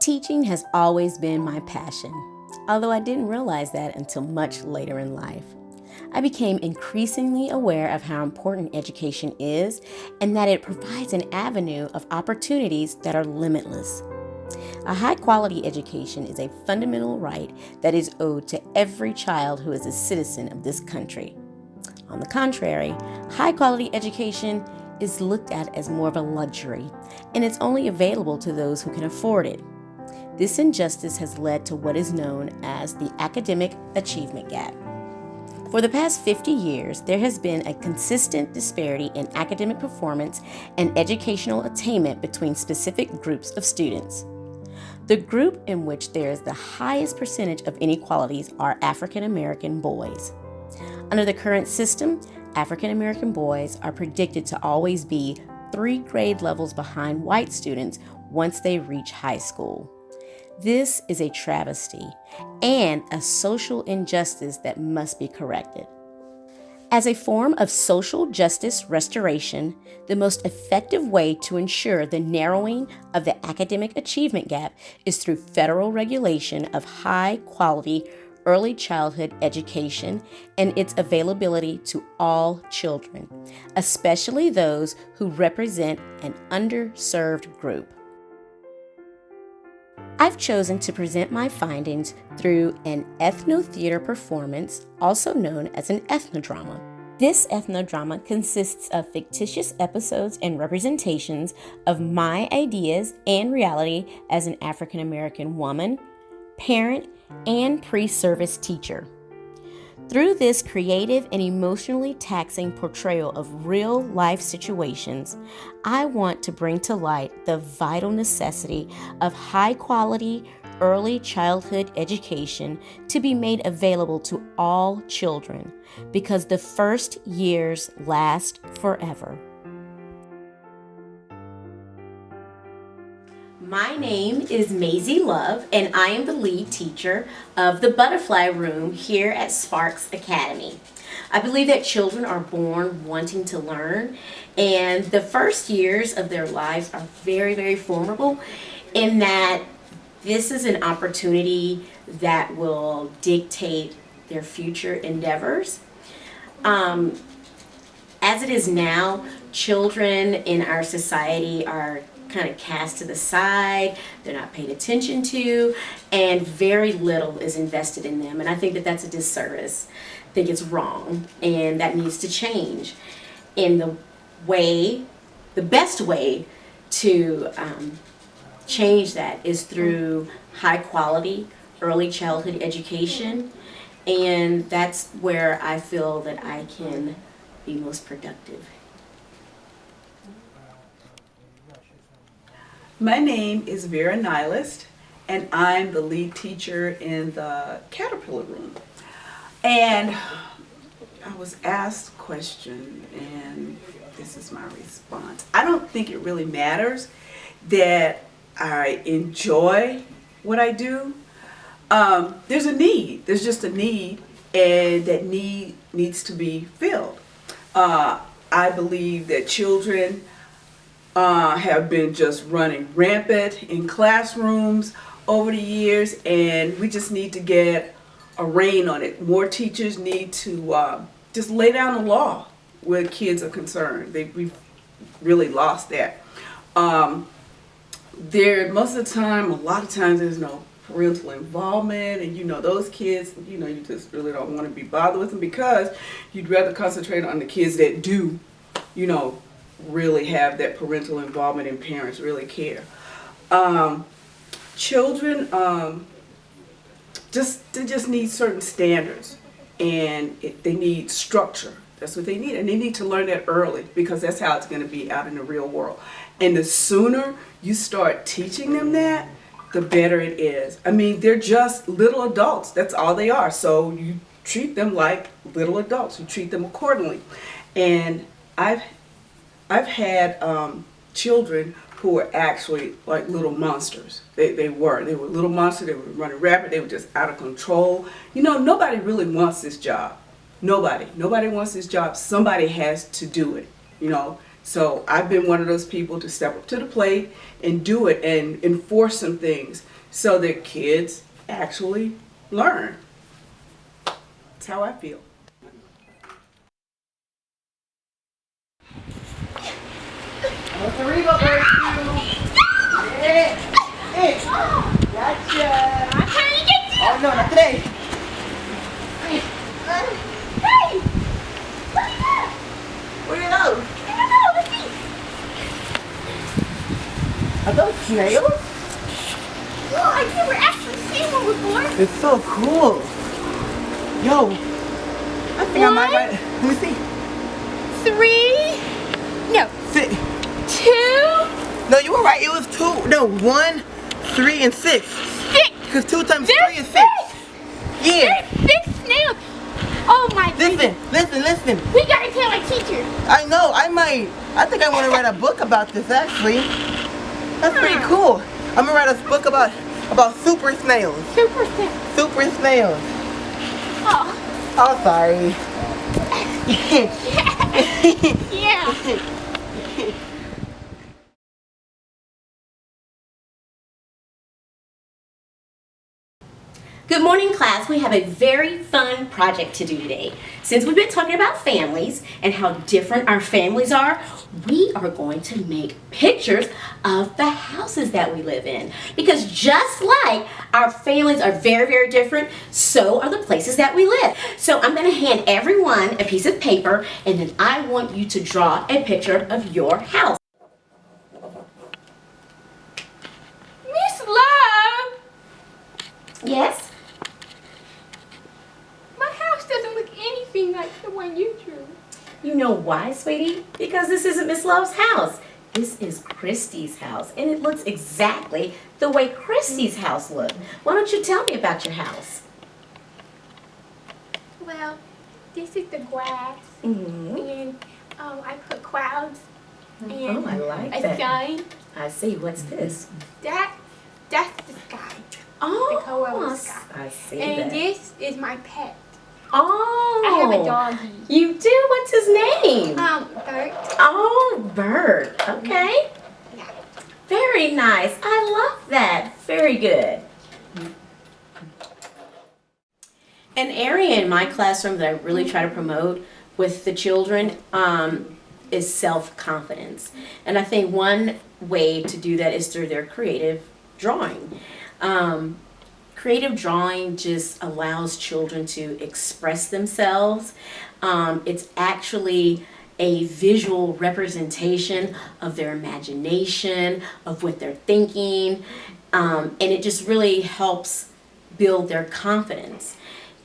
Teaching has always been my passion, although I didn't realize that until much later in life. I became increasingly aware of how important education is and that it provides an avenue of opportunities that are limitless. A high-quality education is a fundamental right that is owed to every child who is a citizen of this country. On the contrary, high-quality education is looked at as more of a luxury, and it's only available to those who can afford it. This injustice has led to what is known as the academic achievement gap. For the past 50 years, there has been a consistent disparity in academic performance and educational attainment between specific groups of students. The group in which there is the highest percentage of inequalities are African American boys. Under the current system, African American boys are predicted to always be 3 grade levels behind white students once they reach high school. This is a travesty and a social injustice that must be corrected. As a form of social justice restoration, the most effective way to ensure the narrowing of the academic achievement gap is through federal regulation of high-quality early childhood education and its availability to all children, especially those who represent an underserved group. I've chosen to present my findings through an ethno-theater performance, also known as an ethnodrama. This ethnodrama consists of fictitious episodes and representations of my ideas and reality as an African American woman, parent, and pre-service teacher. Through this creative and emotionally taxing portrayal of real-life situations, I want to bring to light the vital necessity of high-quality early childhood education to be made available to all children, because the first years last forever. My name is Maisie Love, and I am the lead teacher of the Butterfly Room here at Sparks Academy. I believe that children are born wanting to learn, and the first years of their lives are very, very formidable in that this is an opportunity that will dictate their future endeavors. As it is now, children in our society are kind of cast to the side, they're not paid attention to, and very little is invested in them. And I think that that's a disservice. I think it's wrong, and that needs to change. And the best way to change that is through high quality early childhood education, and that's where I feel that I can be most productive. My name is Vera Nihilist, and I'm the lead teacher in the Caterpillar Room. And I was asked a question, and this is my response. I don't think it really matters that I enjoy what I do. There's a need. There's just a need, and that need needs to be filled. I believe that children have been just running rampant in classrooms over the years, and we just need to get a rein on it. More teachers need to just lay down the law where kids are concerned. We've really lost that. Most of the time, a lot of times there's no parental involvement, and those kids, you just really don't want to be bothered with them because you'd rather concentrate on the kids that do, really have that parental involvement and parents really care. Children they just need certain standards, and they need structure. That's what they need, and they need to learn that early because that's how it's going to be out in the real world. And the sooner you start teaching them that, the better it is. I mean, they're just little adults. That's all they are. So you treat them like little adults. You treat them accordingly. And I've had children who were actually like little monsters. They were little monsters. They were running rapid. They were just out of control. Nobody really wants this job. Nobody wants this job. Somebody has to do it. So I've been one of those people to step up to the plate and do it and enforce some things so that kids actually learn. That's how I feel. Arriba, verse 2. Yeah. Hey. Gotcha. I'm trying to get you. Oh, no, not today. Hey. Look at that. Where do you go? I don't know. Let's see. Are those snails? Oh, I've never actually seen one before. It's so cool. Yo, I think I might. Let me see. 3. No. 2. No, you were right. It was 2. No, 1, 3, and 6. 6. Because 2 times There's 3 is 6. Yeah. There's 6 snails. Oh my goodness. Listen. We gotta tell our teacher. I know. I think I want to write a book about this. Actually, that's pretty cool. I'm gonna write a book about super snails. Super snails. Super snails. Oh. Oh, sorry. Yeah. Good morning, class. We have a very fun project to do today. Since we've been talking about families and how different our families are, we are going to make pictures of the houses that we live in. Because just like our families are very, very different, so are the places that we live. So I'm going to hand everyone a piece of paper, and then I want you to draw a picture of your house. Miss Love. Yes? Doesn't look anything like the one you drew. You know why, sweetie? Because this isn't Miss Love's house. This is Christy's house, and it looks exactly the way Christy's house looked. Why don't you tell me about your house? Well, this is the grass, and I put clouds, and I like a that. sun. I see. What's this? That's the sky. Oh, The color of the sky. I see And that. this is my pet. Oh, I have a doggy. You do? What's his name? Bert. Oh, Bert. Okay. Yeah. Very nice. I love that. Very good. An area in my classroom that I really try to promote with the children is self-confidence. And I think one way to do that is through their creative drawing. Creative drawing just allows children to express themselves. It's actually a visual representation of their imagination, of what they're thinking, and it just really helps build their confidence.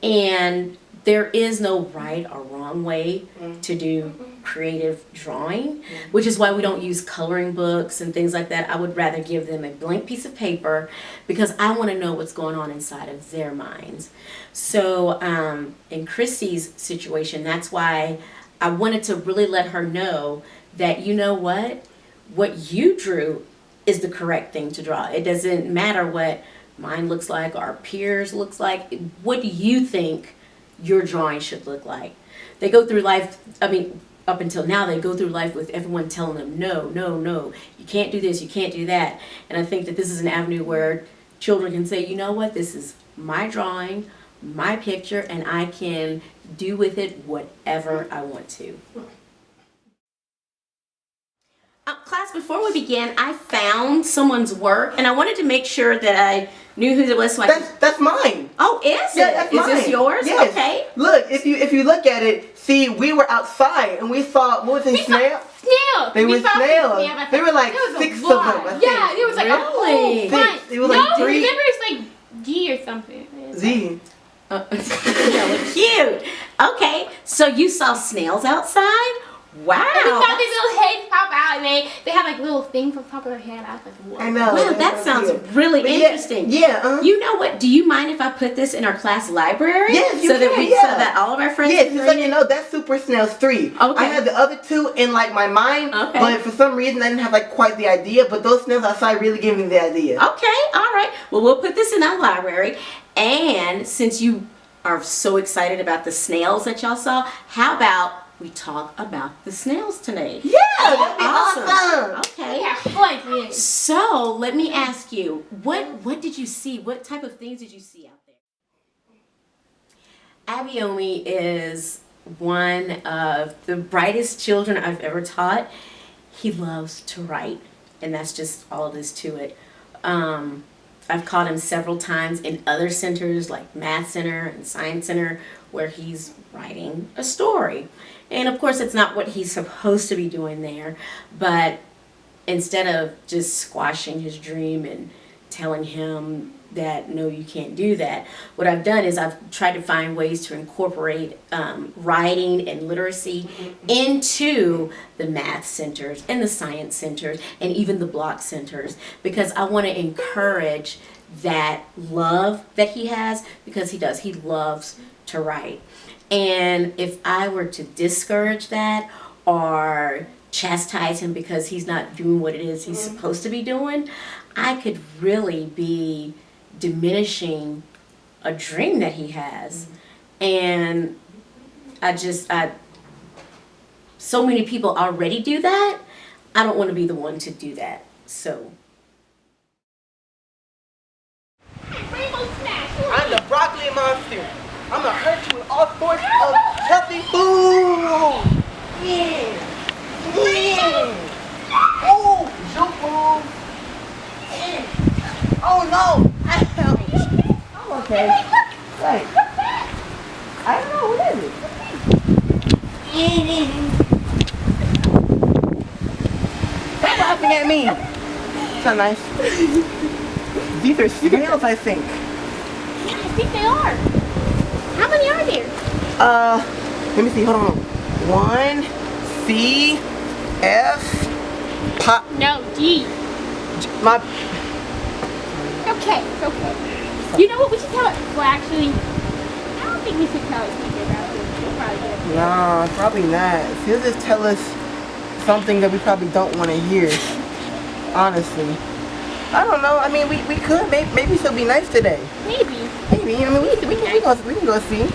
And there is no right or wrong way to do creative drawing, which is why we don't use coloring books and things like that. I would rather give them a blank piece of paper because I want to know what's going on inside of their minds. So in Christy's situation, that's why I wanted to really let her know that, you know what you drew is the correct thing to draw. It doesn't matter what mine looks like, our peers looks like. What do you think your drawing should look like? They go through life, up until now, they go through life with everyone telling them, no, you can't do this, you can't do that. And I think that this is an avenue where children can say, you know what, this is my drawing, my picture, and I can do with it whatever I want to. Class, before we began, I found someone's work, and I wanted to make sure that I knew who it was. So That's mine. Oh, is Yeah, it? that's Is mine. this yours? Yes. Okay. Look, if you look at it, see, we were outside and we saw, what was it, snail? Snails. They were snails. Yeah, There were like there was a 6 of lot. them, I think. Yeah, there was like a whole Really? bunch. It was like no, 3. remember it's like G or something. Z. Yeah, cute. Okay, so you saw snails outside? Wow. And we saw these little heads pop out, and they have like little things on top of their head. I was like, whoa. I know. Wow, that sounds really But interesting. Yeah. You know what? Do you mind if I put this in our class library? Yes, you so that can, so that all of our friends Yes, can just read so you it? know, that's Super Snails 3. Okay. I had the other 2 in like my mind, Okay. but for some reason I didn't have like quite the idea, but those snails outside really gave me the idea. Okay, all right. Well, we'll put this in our library. And since you are so excited about the snails that y'all saw, how about we talk about the snails today. Yeah, that'd be awesome. Okay. Yeah, fun. So let me ask you, what did you see? What type of things did you see out there? Abiomi is one of the brightest children I've ever taught. He loves to write, and that's just all it is to it. I've caught him several times in other centers like Math Center and Science Center where he's writing a story. And of course it's not what he's supposed to be doing there, but instead of just squashing his dream and telling him that no, you can't do that, what I've done is I've tried to find ways to incorporate writing and literacy into the math centers and the science centers and even the block centers, because I want to encourage that love that he has, because he loves to write. And if I were to discourage that or chastise him because he's not doing what it is he's supposed to be doing, I could really be diminishing a dream that he has. And so many people already do that. I don't want to be the one to do that. So I'm the broccoli monster. I'm gonna hurt you with all sorts of healthy food. Yeah. Oh, junk food. Oh no. I'm okay. Wait. I don't know, what is it? Stop laughing at me. It's not nice. These are snails, I think. Yeah, I think they are. How many are there? Let me see, hold on. 1, C, F, pop. No, G. My. Okay, it's okay. You know what? We should tell it. Well, actually, I don't think we should tell it teacher about this. We'll probably get it. Nah, probably not. He'll just tell us something that we probably don't want to hear. Honestly. I don't know. I mean, we could. Maybe she'll be nice today. Maybe. Maybe. I mean, we can go see.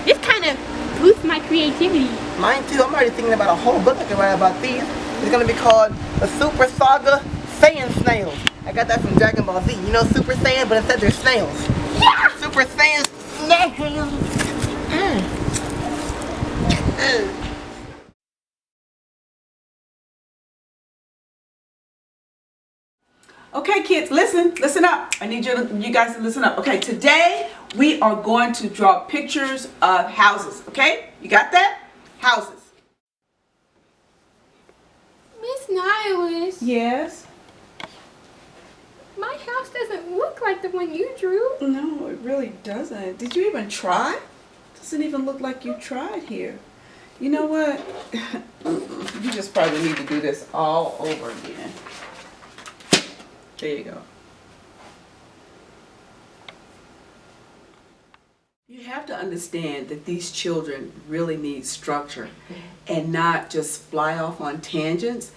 This kind of boosts my creativity. Mine too. I'm already thinking about a whole book I can write about these. It's going to be called The Super Saga Saiyan Snails. I got that from Dragon Ball Z. You know Super Saiyan, but instead they're snails. Yeah! Super Saiyan snails. Okay, kids, listen up. I need you guys to listen up. Okay, today we are going to draw pictures of houses. Okay, you got that? Houses. Miss Nihilus, Yes. my house doesn't look like the one you drew. No, it really doesn't. Did you even try? Doesn't even look like you tried here. You know what? You just probably need to do this all over again. There you go. You have to understand that these children really need structure and not just fly off on tangents.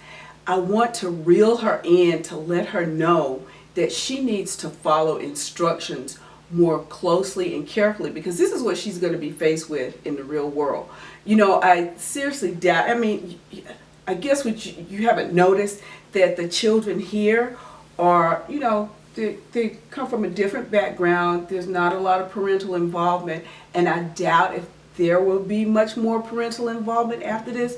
I want to reel her in to let her know that she needs to follow instructions more closely and carefully, because this is what she's going to be faced with in the real world. You know, I seriously doubt, I mean, I guess what you haven't noticed that the children here are, you know, they come from a different background. There's not a lot of parental involvement, and I doubt if there will be much more parental involvement after this.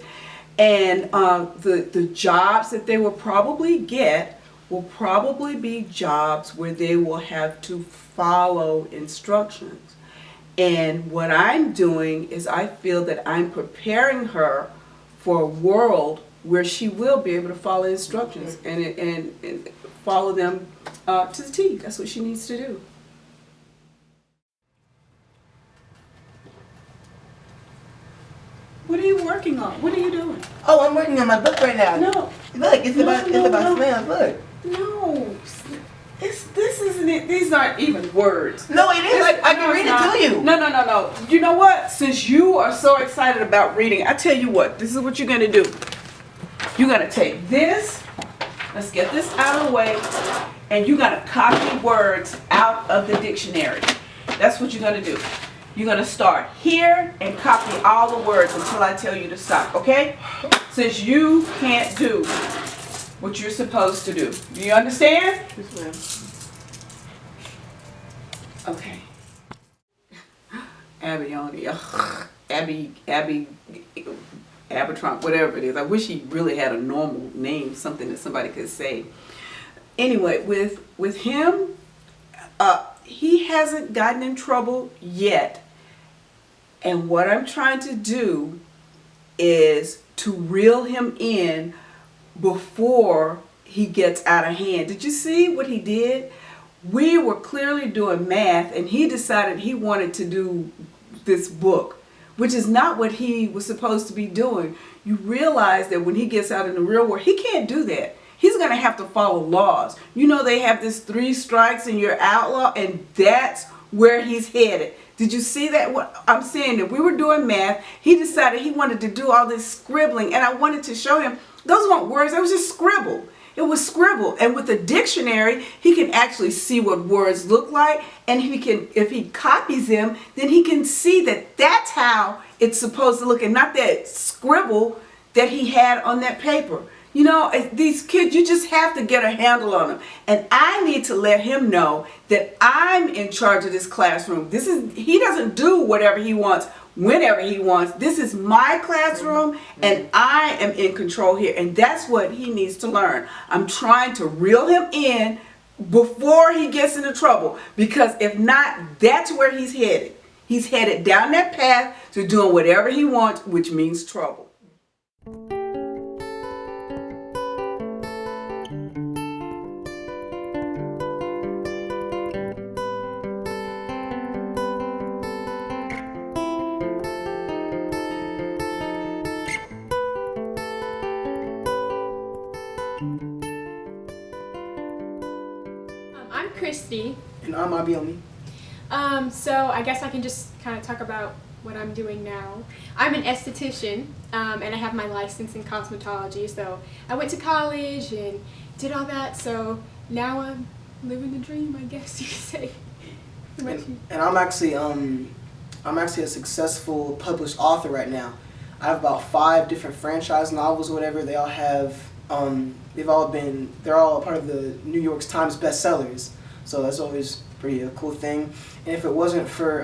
And the jobs that they will probably get will probably be jobs where they will have to follow instructions. And what I'm doing is I feel that I'm preparing her for a world where she will be able to follow instructions and follow them to the T. That's what she needs to do. What are you working on? What are you doing? Oh, I'm working on my book right now. No. Look, it's about snails. Look. No. This isn't it. These aren't even words. No, it is. I can read it to you. No. You know what? Since you are so excited about reading, I tell you what. This is what you're going to do. You're going to take this. Let's get this out of the way. And you're going to copy words out of the dictionary. That's what you're going to do. You're going to start here and copy all the words until I tell you to stop, okay? Since you can't do what you're supposed to do. Do you understand? Yes, ma'am. Okay. Abertrunk, whatever it is. I wish he really had a normal name, something that somebody could say. Anyway, with him, he hasn't gotten in trouble yet. And what I'm trying to do is to reel him in before he gets out of hand. Did you see what he did? We were clearly doing math and he decided he wanted to do this book, which is not what he was supposed to be doing. You realize that when he gets out in the real world, he can't do that. He's going to have to follow laws. You know, they have this 3 strikes and you're outlaw, and that's where he's headed. Did you see that? What I'm saying, that we were doing math, he decided he wanted to do all this scribbling, and I wanted to show him those weren't words, that was just scribble. It was scribble, and with the dictionary, he can actually see what words look like, and if he copies them, then he can see that that's how it's supposed to look, and not that scribble that he had on that paper. You know, these kids, you just have to get a handle on them. And I need to let him know that I'm in charge of this classroom. He doesn't do whatever he wants, whenever he wants. This is my classroom, and I am in control here. And that's what he needs to learn. I'm trying to reel him in before he gets into trouble. Because if not, that's where he's headed. He's headed down that path to doing whatever he wants, which means trouble. I'm Christy. And I'm Abiomi. So I guess I can just kind of talk about what I'm doing now. I'm an esthetician, and I have my license in cosmetology. So I went to college and did all that. So now I'm living the dream, I guess you could say. And I'm actually a successful published author right now. I have about 5 different franchise novels, or whatever. They all have they're all part of the New York Times bestsellers. So that's always pretty a cool thing. And if it wasn't for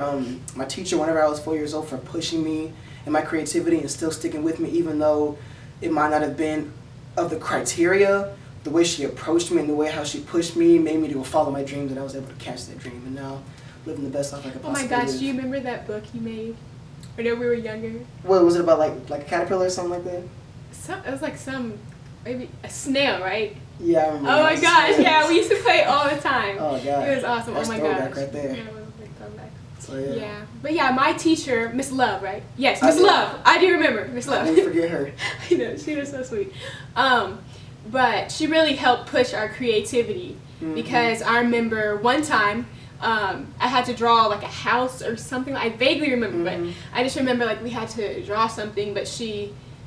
my teacher whenever I was 4 years old for pushing me and my creativity and still sticking with me, even though it might not have been of the criteria, the way she approached me and the way how she pushed me made me to go follow my dreams, and I was able to catch that dream. And now living the best life I could possibly live. Oh my gosh, do you remember that book you made? Whenever we were younger? What was it about, like a caterpillar or something like that? It was like maybe a snail, right? Yeah, I remember. Oh my that. gosh, yeah, we used to play it all the time. Oh god. It was awesome. That's oh my throwback gosh. right there. Yeah, it was a big throwback. So yeah. Yeah. But yeah, my teacher, Miss Love, right? Yes, I Miss did. Love. I do remember Miss Love. I never forget her. I know, she was so sweet. But she really helped push our creativity because I remember one time I had to draw like a house or something. I vaguely remember, but I just remember like we had to draw something, but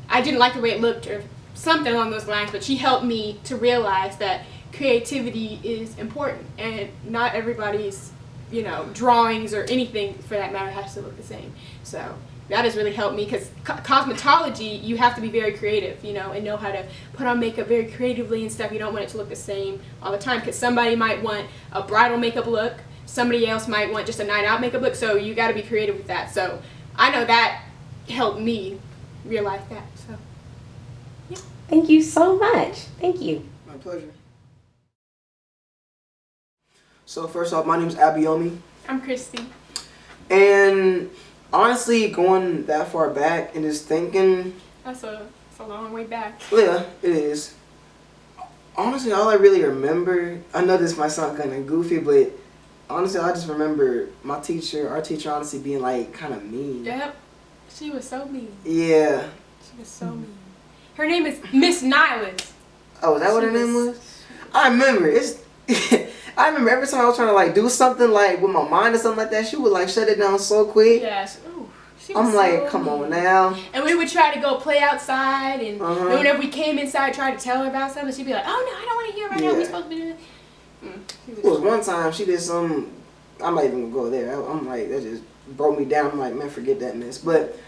I didn't like the way it looked or something along those lines, but she helped me to realize that creativity is important and not everybody's, drawings or anything for that matter has to look the same. So that has really helped me because cosmetology, you have to be very creative, and know how to put on makeup very creatively and stuff. You don't want it to look the same all the time because somebody might want a bridal makeup look, somebody else might want just a night out makeup look, so you got to be creative with that. So I know that helped me realize that. So yeah. Thank you so much. Thank you. My pleasure. So first off, my name's Abiomi. I'm Christy. And honestly, going that far back and just thinking, That's a long way back. yeah, it is. Honestly, all I really remember, I know this might sound kind of goofy, but honestly, I just remember our teacher honestly being like kind of mean. Yep. She was so mean. Yeah. She was so mean. Her name is Miss Nyland. Oh, is that what her name was? I remember. I remember every time I was trying to like do something like with my mind or something like that, she would like shut it down so quick. Yeah. She was I'm like, so come mean. on now. And we would try to go play outside, and then whenever we came inside, try to tell her about something, she'd be like, "Oh no, I don't want to hear right now. We're supposed to be doing it." It was one time she did some. I'm not even gonna go there. I'm like, that's just broke me down. I'm like, man, forget that, miss. But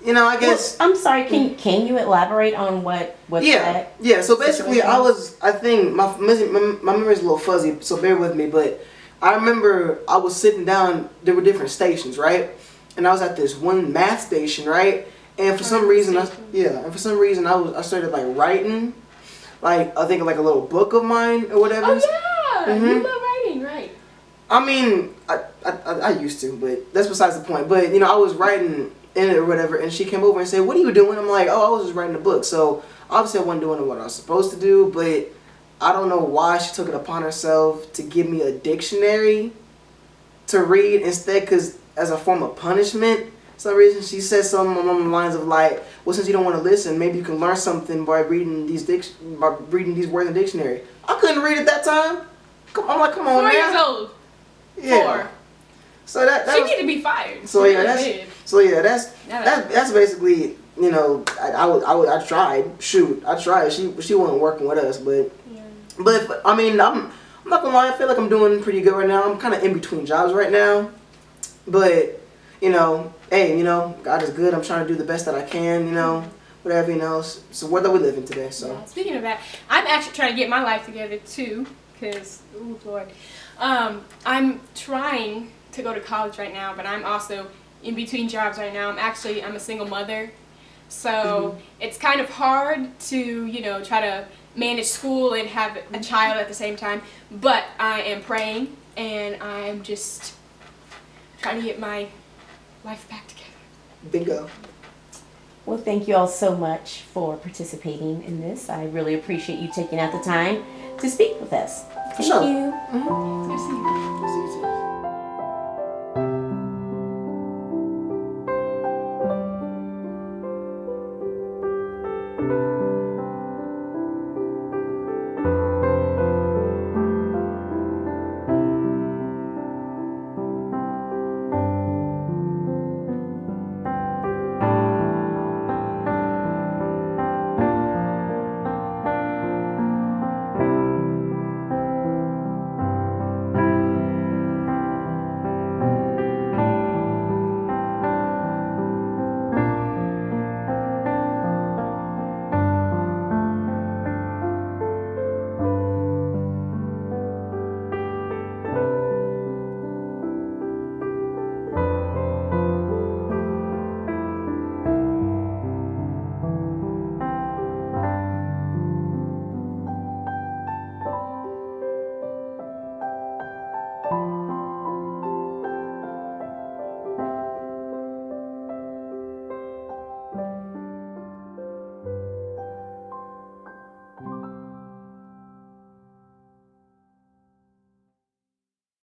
you know, I guess. Well, I'm sorry. Can you elaborate on what that? Yeah. So basically, situation? I think my memory is a little fuzzy, so bear with me. But I remember I was sitting down. There were different stations, right? And I was at this one math station, right? And for some reason, I started like writing, like I think like a little book of mine or whatever. Oh yeah, you love writing, right? I mean, I used to, but that's besides the point. But you know, I was writing in it or whatever, and she came over and said, "What are you doing?" I'm like, "Oh, I was just writing a book." So obviously, I wasn't doing what I was supposed to do, but I don't know why she took it upon herself to give me a dictionary to read instead, because as a form of punishment. For some reason, she said something along the lines of like, "Well, since you don't want to listen, maybe you can learn something by reading these words in the dictionary." I couldn't read at that time. I'm like, come on, 4 man. years old. Yeah. 4. So that She was, need to be fired. so yeah, that's basically, you know, I tried. Shoot, I tried. She wasn't working with us, but I mean, I'm not gonna lie. I feel like I'm doing pretty good right now. I'm kind of in between jobs right now, but you know, hey, you know, God is good. I'm trying to do the best that I can. You know, whatever, you know. So where that we living today. So Yeah, speaking of that, I'm actually trying to get my life together too, because oh Lord, I'm trying to go to college right now, but I'm also in between jobs right now. I'm a single mother, so it's kind of hard to, you know, try to manage school and have a child at the same time. But I am praying, and I'm just trying to get my life back together. bingo. Well, thank you all so much for participating in this. I really appreciate you taking out the time to speak with us. Thank sure. you. Good to see you. See you too.